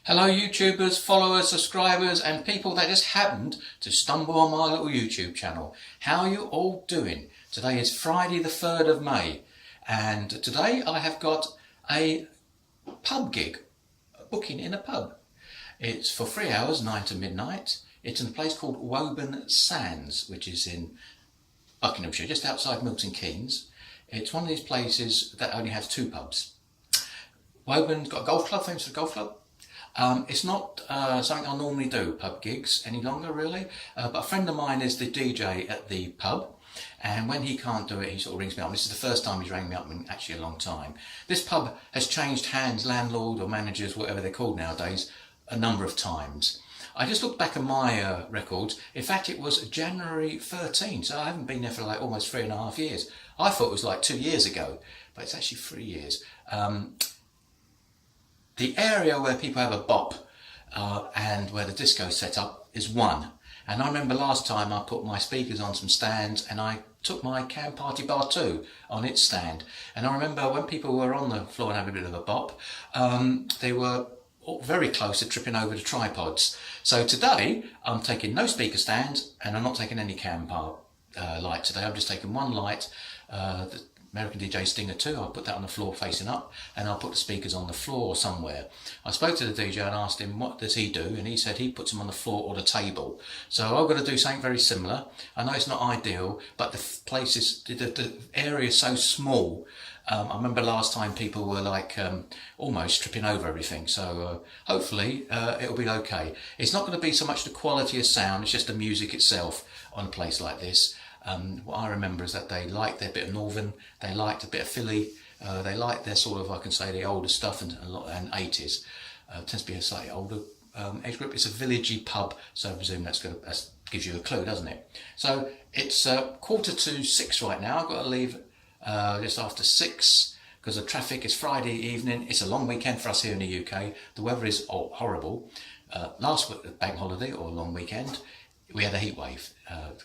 Hello YouTubers, followers, subscribers and people that just happened to stumble on my little YouTube channel. How are you all doing? Today is Friday the 3rd of May and today I have got a pub gig, a booking in a pub. It's for 3 hours, 9 to midnight. It's in a place called Woburn Sands, which is in Buckinghamshire, just outside Milton Keynes. It's one of these places that only has 2 pubs. Woburn's got a golf club, famous for the golf club. It's not something I normally do, pub gigs, any longer really, but a friend of mine is the DJ at the pub, and when he can't do it he sort of rings me up. This is the first time he's rang me up in actually a long time. This pub has changed hands, landlord or managers, whatever they're called nowadays, a number of times. I just looked back at my records. In fact it was January 13, so I haven't been there for like almost 3.5 years. I thought it was like 2 years ago, but it's actually 3 years. The area where people have a bop and where the disco is set up is one. And I remember last time I put my speakers on some stands and I took my Can Party Bar 2 on its stand. And I remember when people were on the floor and having a bit of a bop, they were very close to tripping over the tripods. So today I'm taking no speaker stands and I'm not taking any Can Part light today. I'm just taking one light, the American DJ Stinger 2, I'll put that on the floor facing up and I'll put the speakers on the floor somewhere. I spoke to the DJ and asked him what does he do, and he said he puts them on the floor or the table. So I've got to do something very similar. I know it's not ideal, but the place is, the area is so small. I remember last time people were like almost tripping over everything, so hopefully it'll be okay. It's not going to be so much the quality of sound, it's just the music itself on a place like this. What I remember is that they liked their bit of Northern, they liked a bit of Philly, they liked their sort of, I can say, the older stuff and 80s. Tends to be a slightly older age group. It's a villagey pub, so I presume that gives you a clue, doesn't it? So it's 5:45 right now. I've got to leave just after 6 because the traffic is Friday evening. It's a long weekend for us here in the UK. The weather is horrible. Last week, bank holiday or long weekend, we had a heat wave,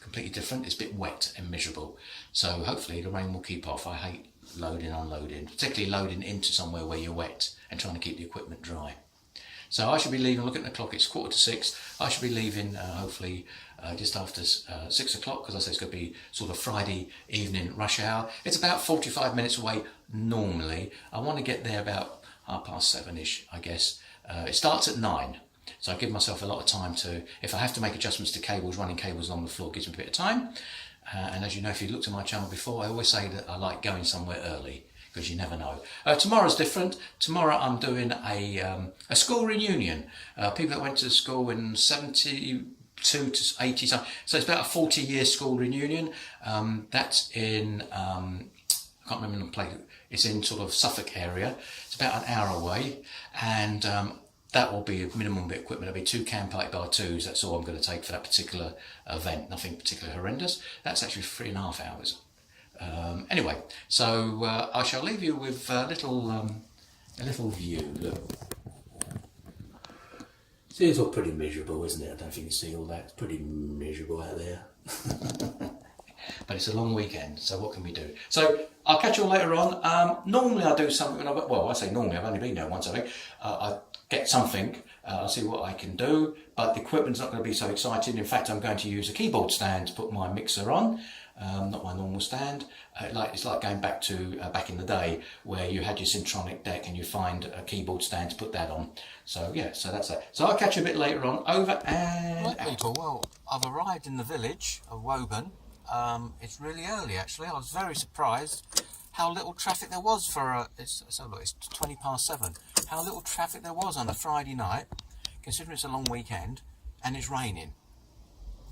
completely different. It's a bit wet and miserable. So hopefully the rain will keep off. I hate loading, unloading, particularly loading into somewhere where you're wet and trying to keep the equipment dry. So I should be leaving, look at the clock, it's 5:45. I should be leaving hopefully just after 6 o'clock, because I say it's going to be sort of Friday evening rush hour. It's about 45 minutes away normally. I want to get there about 7:30ish, I guess. It starts at 9. So I give myself a lot of time to, if I have to make adjustments to cables, running cables along the floor gives me a bit of time. And as you know, if you looked at my channel before, I always say that I like going somewhere early, because you never know. Tomorrow's different. Tomorrow I'm doing a school reunion. People that went to school in 72 to 80, so it's about a 40-year school reunion. That's in, I can't remember the place, it's in sort of Suffolk area. It's about an hour away, and that will be a minimum bit of equipment. It'll be 2 Can Party Bar 2s. That's all I'm going to take for that particular event. Nothing particularly horrendous. That's actually 3.5 hours. Anyway, so I shall leave you with a little view. Look. See, it's all pretty miserable, isn't it? I don't think you see all that. It's pretty miserable out there. But it's a long weekend, so what can we do? So I'll catch you all later on. Normally I do something, well, I say normally, I've only been there once, I think. I get something, I'll see what I can do, but the equipment's not going to be so exciting. In fact, I'm going to use a keyboard stand to put my mixer on, not my normal stand. It's like going back to back in the day where you had your Syntronic deck and you find a keyboard stand to put that on. So yeah, so that's it. So I'll catch you a bit later on. Over and out. People, well, I've arrived in the village of Woburn. It's really early actually. I was very surprised how little traffic there was for it's 7:20. How little traffic there was on a Friday night, considering it's a long weekend and it's raining.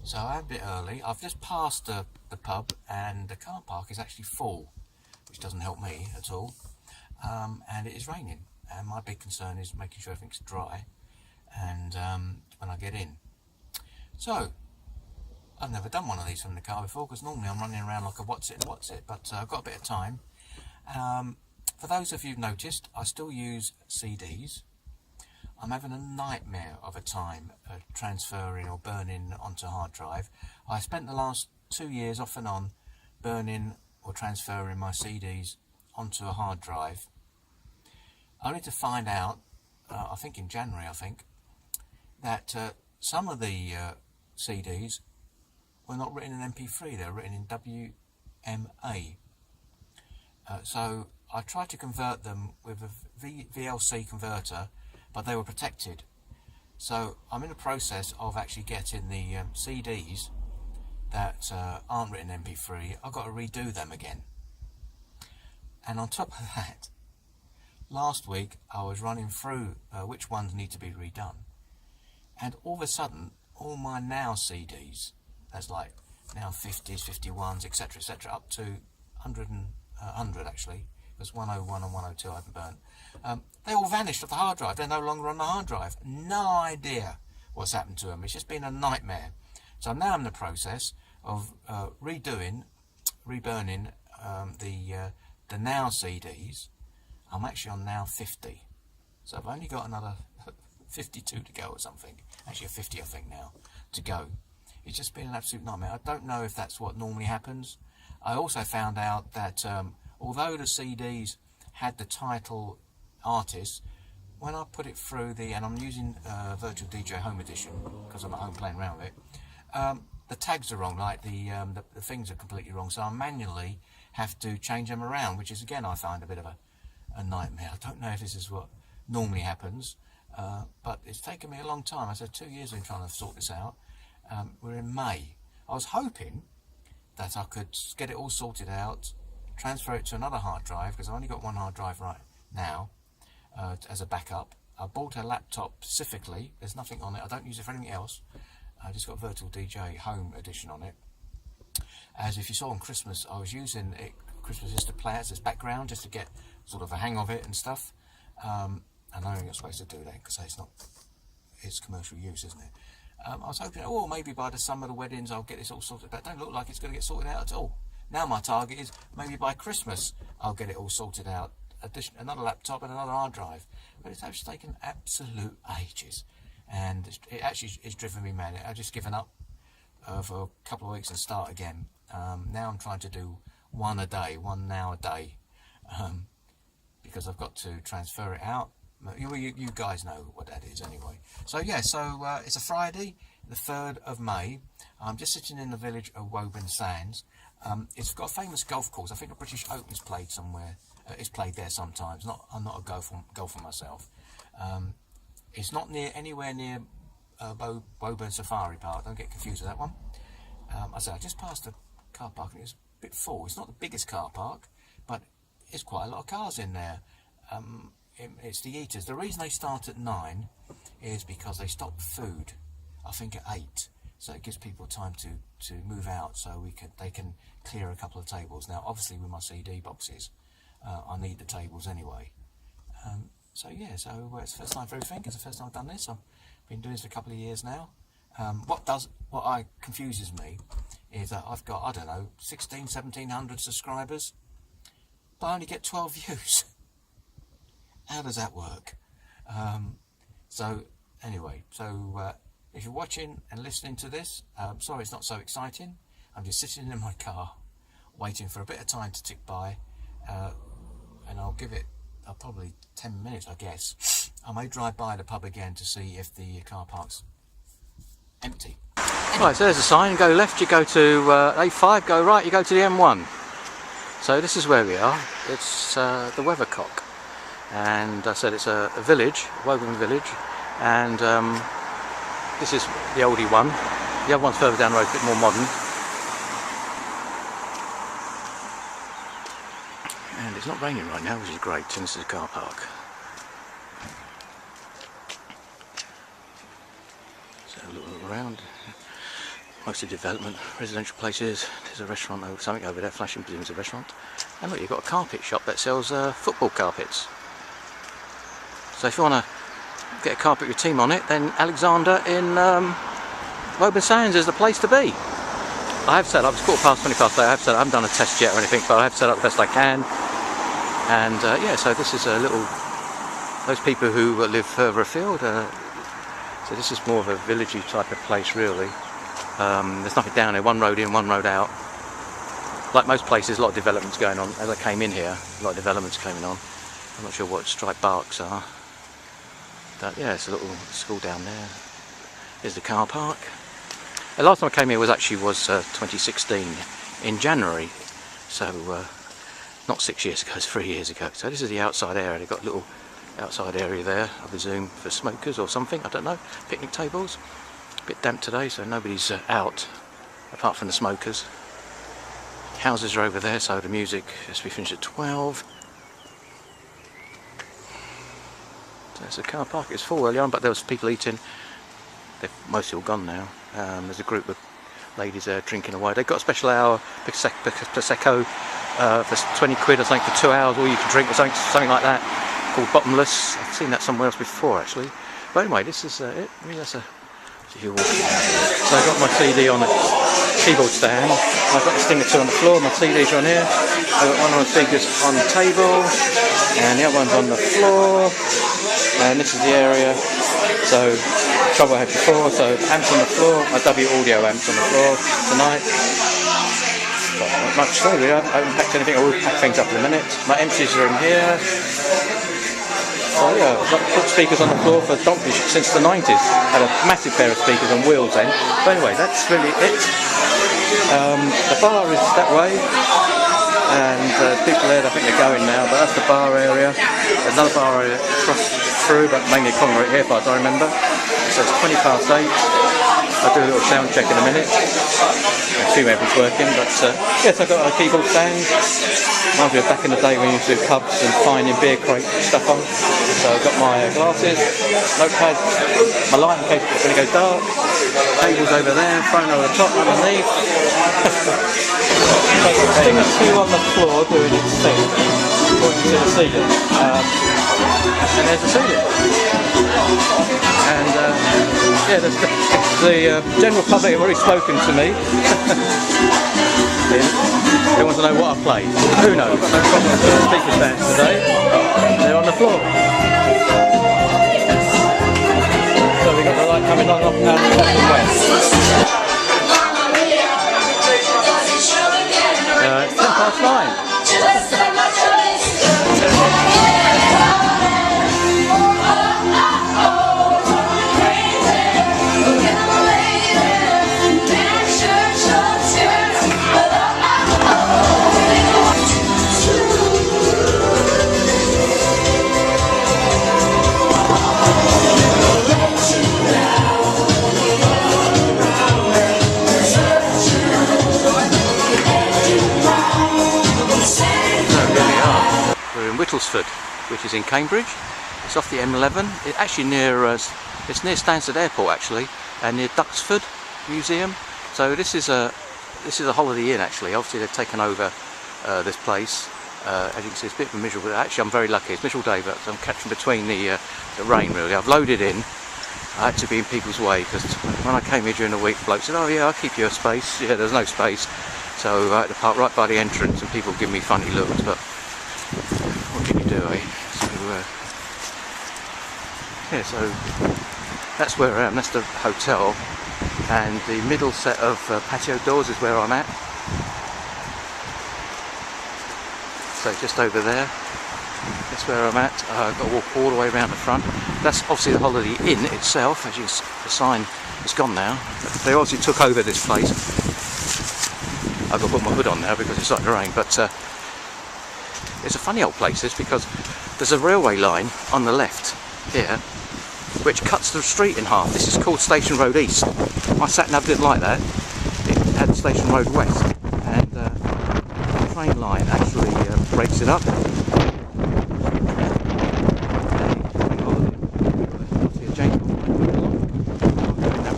So I'm a bit early. I've just passed the pub and the car park is actually full, which doesn't help me at all. And it is raining, and my big concern is making sure everything's dry and when I get in. So I've never done one of these from the car before, because normally I'm running around like a what's it, but I've got a bit of time. For those of you who've noticed, I still use CDs. I'm having a nightmare of a time transferring or burning onto a hard drive. I spent the last 2 years off and on burning or transferring my CDs onto a hard drive, only to find out I think in January, that some of the CDs were not written in MP3, they were written in WMA. So I tried to convert them with a VLC converter, but they were protected. So I'm in the process of actually getting the CDs that aren't written in MP3. I've got to redo them again. And on top of that, last week I was running through which ones need to be redone, and all of a sudden all my Now CDs, that's like Now 50s, 51s, etc, up to 100 actually, because 101 and 102 I haven't burnt, they all vanished off the hard drive. They're no longer on the hard drive. No idea what's happened to them. It's just been a nightmare. So now I'm in the process of reburning the Now CDs. I'm actually on Now 50, so I've only got another 52 to go or something. Actually, a 50 I think now to go. It's just been an absolute nightmare. I don't know if that's what normally happens. I also found out that although the CDs had the title artist, when I put it through and I'm using Virtual DJ Home Edition because I'm at home playing around with it, the tags are wrong, like the things are completely wrong, so I manually have to change them around, which is again I find a bit of a nightmare. I don't know if this is what normally happens, but it's taken me a long time. I said 2 years in trying to sort this out. We're in May. I was hoping that I could get it all sorted out, transfer it to another hard drive, because I've only got one hard drive right now as a backup. I bought a laptop specifically. There's nothing on it. I don't use it for anything else. I just got Virtual DJ Home Edition on it. As if you saw on Christmas, I was using it, Christmas just to play it as background, just to get sort of a hang of it and stuff. And I know you're supposed to do that because it's commercial use, isn't it? I was hoping, maybe by the summer, the weddings, I'll get this all sorted, but it don't look like it's going to get sorted out at all. Now my target is maybe by Christmas I'll get it all sorted out. Another laptop and another hard drive, but it's actually taken absolute ages, and it actually is driven me mad. I've just given up for a couple of weeks and start again. Now I'm trying to do one now a day, because I've got to transfer it out. You guys know what that is anyway. So yeah, it's a Friday, the 3rd of May. I'm just sitting in the village of Woburn Sands. It's got a famous golf course. I think the British Open's played somewhere. It's played there sometimes. I'm not a golfer myself. It's not anywhere near Woburn Safari Park. Don't get confused with that one. I just passed a car park and it was a bit full. It's not the biggest car park, but it's quite a lot of cars in there. It's the eaters. The reason they start at 9 is because they stop food, I think at 8. So it gives people time to move out, so they can clear a couple of tables. Now, obviously, with my CD boxes, I need the tables anyway. So it's the first time for everything. It's the first time I've done this. I've been doing this for a couple of years now. What confuses me is that I've got, 1700 subscribers, but I only get 12 views. How does that work? If you're watching and listening to this, sorry it's not so exciting. I'm just sitting in my car waiting for a bit of time to tick by, and I'll give it probably 10 minutes, I guess. I may drive by the pub again to see if the car park's empty. Right, so there's a sign. Go left, you go to A5, go right, you go to the M1. So this is where we are. It's the Weathercock, and I said it's a village, Woburn village, and this is the oldie one. The other one's further down the road, a bit more modern. And it's not raining right now, which is great, and this is a car park. So look around. Mostly development, residential places. There's a restaurant over something over there, flashing, presumes a restaurant. And look, you've got a carpet shop that sells football carpets. So if you want to get a carpet with your team on it, then Alexander in Woburn Sands is the place to be. I have set up, it's 20:15. I have set up, I haven't done a test yet or anything, but I have set up the best I can. And so this is a little, those people who live further afield, so this is more of a villagey type of place really. There's nothing down here, one road in, one road out. Like most places, a lot of developments going on. As I came in here, a lot of developments coming on. I'm not sure what striped barks are. But yeah, it's a little school down there. Here's the car park. The last time I came here was 2016 in January, so not 6 years ago, it's 3 years ago. So this is the outside area. They've got a little outside area there, I presume for smokers or something, I don't know. Picnic tables. A bit damp today, so nobody's out apart from the smokers. Houses are over there, so the music has to be finished at 12. So there's a car park. It's full early on, but there was people eating. They're mostly all gone now. There's a group of ladies there drinking away. They've got a special hour Prosecco for 20 quid or something for 2 hours, all you can drink or something like that, called Bottomless. I've seen that somewhere else before actually. But anyway, this is it. I mean, that's a so I've got my CD on a keyboard stand. I've got the Stinger 2 on the floor. My CDs are on here. I've got one on the speakers on the table, and the other one's on the floor. And this is the area. So trouble I had before. So amps on the floor. My W audio amps on the floor tonight. Not much to say really. I haven't packed anything. I will pack things up in a minute. My empties are in here. So yeah, I've put speakers on the floor for donkeys since the 90s. Had a massive pair of speakers on wheels then. But anyway, that's really it. The bar is that way, and people there, I think they're going now, but that's the bar area. There's another bar area across through, but mainly a congregate here, as I remember. So it's 20 past 8. I'll do a little sound check in a minute. I assume everything's working, but yes, I've got a keyboard stand. Reminds me of back in the day when we used to do pubs and finding beer crate stuff on. So I've got my glasses, notepad, my light in case it's going to go dark, tables over there, phone over the top, underneath. So I've got Stinger 2 on the floor doing its thing, pointing to the ceiling. And there's the ceiling. And yeah, the general public have already spoken to me. They want to know what I play. Who knows? No problem with the speaker stands today. They're on the floor. So we've got the light coming on off left and west. It's 10 past 9. Which is in Cambridge. It's off the M11. It's actually near it's near Stansted Airport actually, and near Duxford Museum. So this is a holiday inn actually. Obviously they've taken over this place. As you can see, it's a bit of a miserable. Actually, I'm very lucky. It's miserable day, but I'm catching between the rain really. I've loaded in. I had to be in people's way because when I came here during the week, the bloke said, "Oh yeah, I'll keep you a space." Yeah, there's no space, so I had to park right by the entrance, and people give me funny looks. But what can you do, eh? Yeah, so that's where I am. That's the hotel, and the middle set of patio doors is where I'm at. So just over there, that's where I'm at. I've got to walk all the way around the front. That's obviously the Holiday Inn itself. As you see, the sign is gone now. They obviously took over this place. I've got to put my hood on now because it's starting to rain. But it's a funny old place, this, because there's a railway line on the left here, which cuts the street in half. This is called Station Road East. My sat-nav didn't like that. It had Station Road West, and the train line actually breaks it up.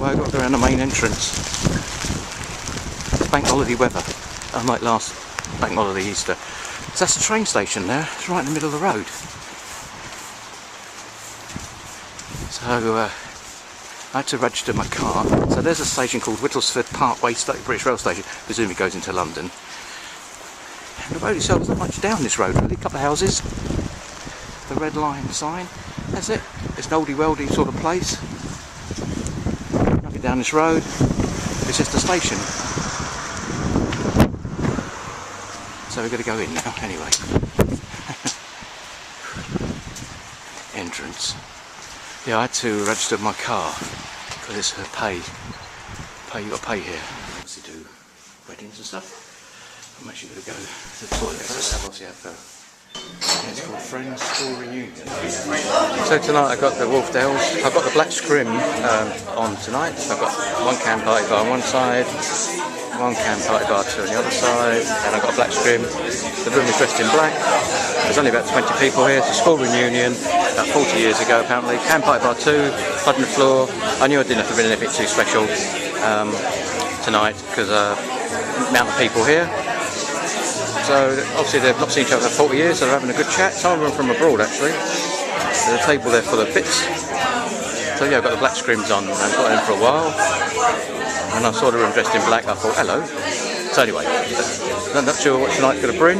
I've got to go around the main entrance. It's bank holiday weather, unlike last bank holiday Easter. So that's the train station there. It's right in the middle of the road. So I had to register my car. So there's a station called Whittlesford Parkway British Rail Station. Presumably goes into London. And the road itself, there's not much down this road really. A couple of houses. The red line sign. That's it. It's an oldie-weldy sort of place. Nothing down this road. It's just a station. So we're going to go in now anyway. Entrance. Yeah, I had to register my car because it's a pay. You got to pay here. Obviously do weddings and stuff. I'm actually going to go to the toilet first. It's called Friends School Reunion. So tonight I got the Wharfedales. I've got the Black Scrim on tonight. I've got one can party bar on one side, one can party bar 2 on the other side, and I've got a Black Scrim. The room is dressed in black. There's only about 20 people here. It's a school reunion about 40 years ago apparently. Can party bar 2, blood on the floor. I knew I didn't have to be anything too special tonight because the amount of people here. So obviously they've not seen each other for 40 years, so they're having a good chat. Some of them from abroad actually. There's a table there full of bits. So yeah, I've got the Black Scrims on and I've got them for a while. And I saw the room dressed in black, I thought, hello. So anyway, I'm not sure what tonight's going to bring.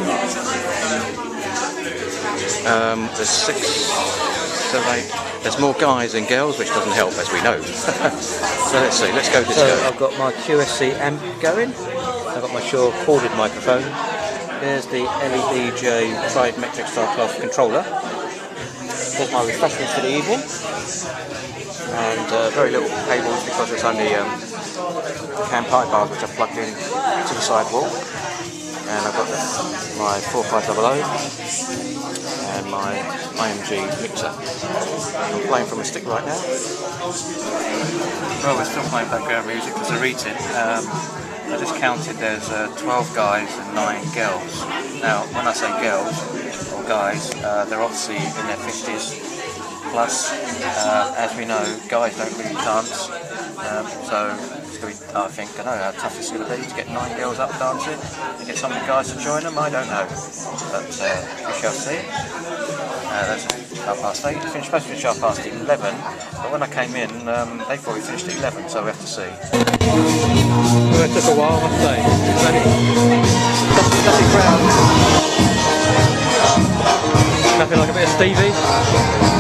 There's 6, 7, 8. There's more guys than girls, which doesn't help, as we know. So let's see, let's go disco. So I've got my Qsc amp going. I've got my Shure corded microphone. There's the LEDJ Trimetric Star Class controller. There's my refreshments for the evening. And very little cables because it's only can pipe bars which are plugged in to the side wall. And I've got my 4500 and my IMG mixer. I'm playing from a stick right now. Well, we're still playing background music because they're eating. I just counted, there's 12 guys and 9 girls. Now, when I say girls or guys, they're obviously in their 50s plus. As we know, guys don't really dance, so it's going to be, I think, I don't know how tough it's going to be to get 9 girls up dancing and get some of the guys to join them, I don't know, but we shall see. That's 8:30, it's supposed to finish 11:30, but when I came in, they thought we finished at 11, so we have to see. Well, it took a while, I must say. Nothing crowd. Nothing like a bit of Stevie.